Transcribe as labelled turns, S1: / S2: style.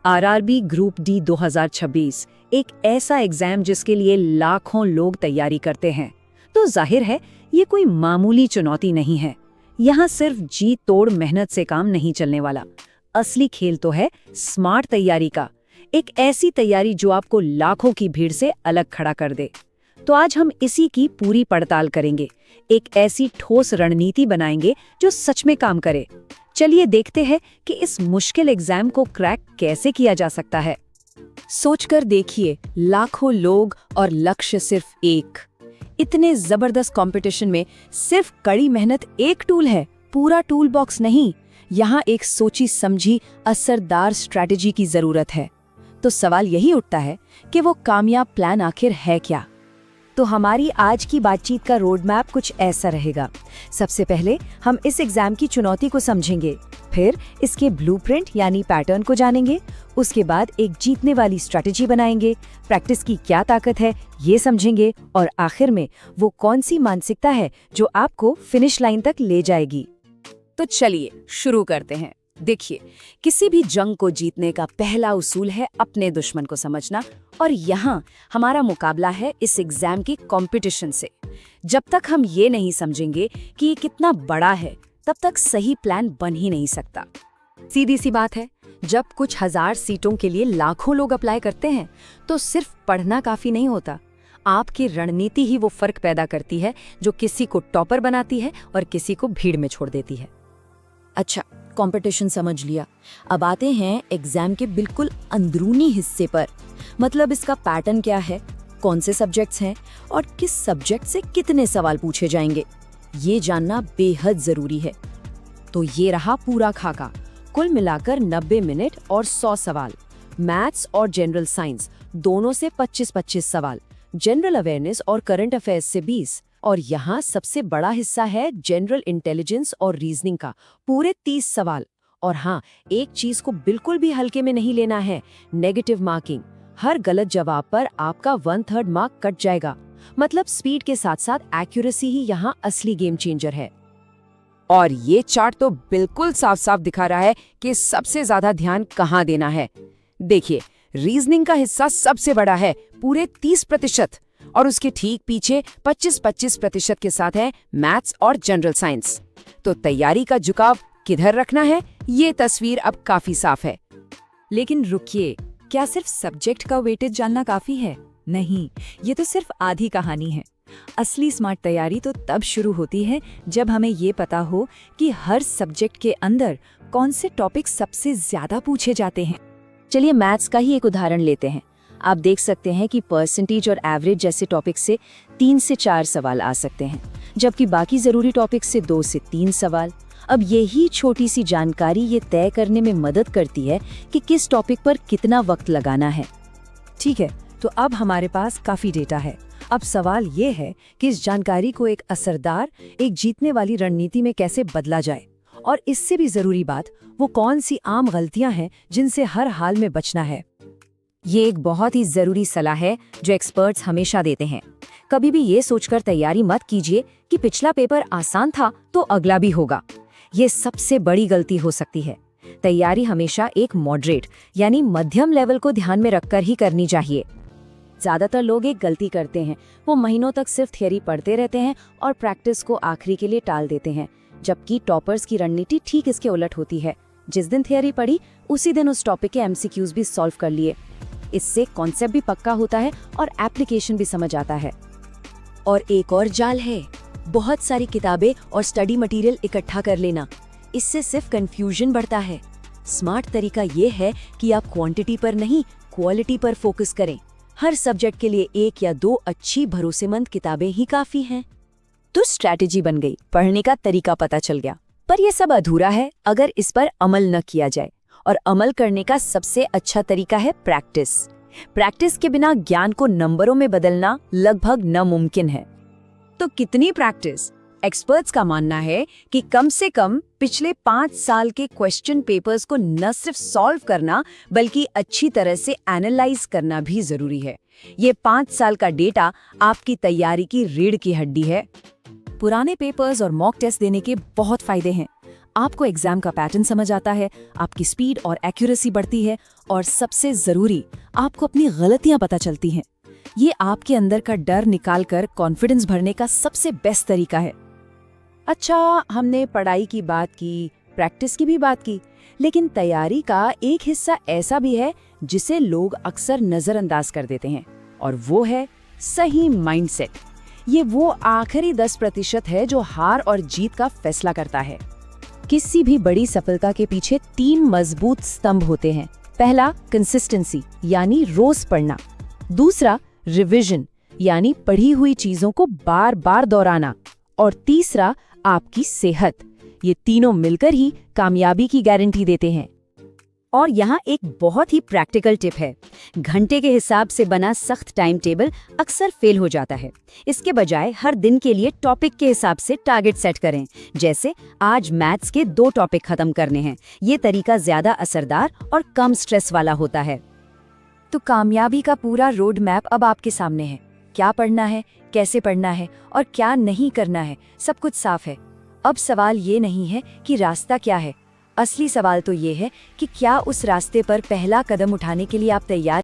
S1: RRB group D 2026 एक ऐसा exam जिसके लिए लाखों लोग तैयारी करते हैं। तो जाहिर है ये कोई मामूली चुनौती नहीं है। यहाँ सिर्फ जी तोड़ मेहनत से काम नहीं चलने वाला। असली खेल तो है स्मार्ट तैयारी का, एक ऐसी तैयारी जो आपको लाखों की भीड़ से अलग खड़ा कर दे। तो आज हम इसी की पूरी पड़ताल करेंगे, एक ऐसी ठोस रणनीति बनाएंगे जो सच में काम करे। चलिए देखते हैं कि इस मुश्किल एग्जाम को क्रैक कैसे किया जा सकता है। सोचकर देखिए, लाखों लोग और लक्ष्य सिर्फ एक। इतने जबरदस्त कंपटीशन में सिर्फ कड़ी मेहनत एक टूल है, पूरा टूल बॉक्स नहीं। यहाँ एक सोची समझी असरदार स्ट्रैटेजी की जरूरत है। तो सवाल यही उठता है कि वो कामयाब प्लान आखिर है क्या? तो हमारी आज की बातचीत का रोड मैप कुछ ऐसा रहेगा। सबसे पहले हम इस एग्जाम की चुनौती को समझेंगे, फिर इसके ब्लूप्रिंट यानी पैटर्न को जानेंगे, उसके बाद एक जीतने वाली स्ट्रैटेजी बनाएंगे, प्रैक्टिस की क्या ताकत है ये समझेंगे, और आखिर में वो कौन सी मानसिकता है जो आपको फिनिश लाइन तक ले जाएगी। तो चलिए शुरू करते हैं। देखिए, किसी भी जंग को जीतने का पहला उसूल है अपने दुश्मन को समझना, और यहाँ हमारा मुकाबला है इस एग्जाम की कंपटीशन से। जब तक हम ये नहीं समझेंगे कि ये कितना बड़ा है, तब तक सही प्लान बन ही नहीं सकता। सीधी सी बात है, जब कुछ हजार सीटों के लिए लाखों लोग अप्लाई करते हैं, तो सिर्फ पढ़ना काफी नहीं होता। आपकी रणनीति ही वो फर्क पैदा करती है जो किसी को टॉपर बनाती है और किसी को भीड़ में छोड़ देती है। अच्छा, कंपटीशन समझ लिया। अब आते हैं एग्जाम के बिल्कुल अंदरूनी हिस्से पर। मतलब इसका पैटर्न क्या है, कौन से सब्जेक्ट्स हैं और किस सब्जेक्ट से कितने सवाल पूछे जाएंगे, ये जानना बेहद जरूरी है। तो ये रहा पूरा खाका। कुल मिलाकर 90 मिनट और 100 सवाल। मैथ्स और जनरल साइंस दोनों से 25-25 सवाल, जनरल अवेयरनेस और करंट अफेयर्स से 20, और यहाँ सबसे बड़ा हिस्सा है जनरल इंटेलिजेंस और रीजनिंग का, पूरे 30 सवाल। और हाँ, एक चीज को बिल्कुल भी हल्के में नहीं लेना है, नेगेटिव मार्किंग। हर गलत जवाब पर आपका 1/3 मार्क कट जाएगा। मतलब स्पीड के साथ साथ एक्यूरेसी ही यहाँ असली गेम चेंजर है। और ये चार्ट तो बिल्कुल साफ साफ दिखा रहा है कि सबसे ज्यादा ध्यान कहाँ देना है। देखिए, रीजनिंग का हिस्सा सबसे बड़ा है, पूरे 30%, और उसके ठीक पीछे 25-25% के साथ है मैथ्स और जनरल साइंस। तो तैयारी का झुकाव किधर रखना है, ये तस्वीर अब काफी साफ है।
S2: लेकिन रुकिए, क्या सिर्फ सब्जेक्ट का वेटेज जानना काफी है? नहीं, ये तो सिर्फ आधी कहानी है। असली स्मार्ट तैयारी तो तब शुरू होती है जब हमें ये पता हो कि हर सब्जेक्ट के अंदर कौन से टॉपिक सबसे ज्यादा पूछे जाते हैं।
S1: चलिए मैथ्स का ही एक उदाहरण लेते हैं। आप देख सकते हैं कि परसेंटेज और एवरेज जैसे टॉपिक से 3 से 4 सवाल आ सकते हैं, जबकि बाकी जरूरी टॉपिक से 2 से 3 सवाल। अब यही छोटी सी जानकारी ये तय करने में मदद करती है कि किस टॉपिक पर कितना वक्त लगाना है।
S2: ठीक है, तो अब हमारे पास काफी डेटा है। अब सवाल ये है कि इस जानकारी को एक असरदार, एक जीतने वाली रणनीति में कैसे बदला जाए। और इससे भी जरूरी बात, वो कौन सी आम गलतियां हैं जिनसे हर हाल में बचना है।
S1: ये एक बहुत ही जरूरी सलाह है जो एक्सपर्ट्स हमेशा देते हैं। कभी भी ये सोचकर तैयारी मत कीजिए कि पिछला पेपर आसान था तो अगला भी होगा। ये सबसे बड़ी गलती हो सकती है। तैयारी हमेशा एक मॉडरेट यानी मध्यम लेवल को ध्यान में रखकर ही करनी चाहिए। ज्यादातर लोग एक गलती करते हैं, वो महीनों तक सिर्फ थियरी पढ़ते रहते हैं और प्रैक्टिस को आखिरी के लिए टाल देते हैं, जबकि टॉपर्स की रणनीति ठीक इसके उलट होती है। जिस दिन थियरी पढ़ी उसी दिन उस टॉपिक के एमसीक्यूज भी सॉल्व कर लिए। इससे कॉन्सेप्ट भी पक्का होता है और एप्लीकेशन भी समझ आता है।
S2: और एक और जाल है, बहुत सारी किताबें और स्टडी मटेरियल इकट्ठा कर लेना। इससे सिर्फ कंफ्यूजन बढ़ता है। स्मार्ट तरीका ये है कि आप क्वांटिटी पर नहीं, क्वालिटी पर फोकस करें। हर सब्जेक्ट के लिए 1 या 2 अच्छी भरोसेमंद किताबें ही काफी हैं।
S1: तो स्ट्रैटेजी बन गई, पढ़ने का तरीका पता चल गया, पर यह सब अधूरा है अगर इस पर अमल न किया जाए। और अमल करने का सबसे अच्छा तरीका है प्रैक्टिस। प्रैक्टिस के बिना ज्ञान को नंबरों में बदलना लगभग नामुमकिन है। तो कितनी प्रैक्टिस? एक्सपर्ट्स का मानना है कि कम से कम पिछले 5 साल के क्वेश्चन पेपर्स को न सिर्फ सॉल्व करना बल्कि अच्छी तरह से एनालाइज करना भी जरूरी है। ये 5 साल का डेटा आपकी तैयारी की रीढ़ की हड्डी है।
S2: पुराने पेपर्स और मॉक टेस्ट देने के बहुत फायदे हैं।
S1: आपको एग्जाम का पैटर्न समझ आता है, आपकी स्पीड और एक्यूरेसी बढ़ती है और सबसे जरूरी, आपको अपनी गलतियां पता चलती हैं। ये आपके अंदर का डर निकालकर कॉन्फिडेंस भरने का सबसे बेस्ट तरीका है। अच्छा, हमने पढ़ाई की बात की, प्रैक्टिस की भी बात की, लेकिन तैयारी का एक हिस्सा ऐसा भी है जिसे लोग अक्सर नजरअंदाज कर देते हैं, और वो है सही माइंडसेट। ये वो आखिरी 10% है जो हार और जीत का फैसला करता है। किसी भी बड़ी सफलता के पीछे 3 मजबूत स्तंभ होते हैं। पहला, कंसिस्टेंसी यानी रोज पढ़ना। दूसरा, रिवीजन यानी पढ़ी हुई चीजों को बार बार दोहराना। और तीसरा, आपकी सेहत। ये तीनों मिलकर ही कामयाबी की गारंटी देते हैं। और यहाँ एक बहुत ही प्रैक्टिकल टिप है। घंटे के हिसाब से बना सख्त टाइम टेबल अक्सर फेल हो जाता है। इसके बजाय हर दिन के लिए टॉपिक के हिसाब से टारगेट सेट करें। जैसे आज मैथ्स के 2 टॉपिक खत्म करने हैं। ये तरीका ज्यादा असरदार और कम स्ट्रेस वाला होता है। तो कामयाबी का पूरा रोड मैप अब आपके सामने है। क्या पढ़ना है, कैसे पढ़ना है और क्या नहीं करना है, सब कुछ साफ है। अब सवाल ये नहीं है कि रास्ता क्या है, असली सवाल तो ये है कि क्या उस रास्ते पर पहला कदम उठाने के लिए आप तैयार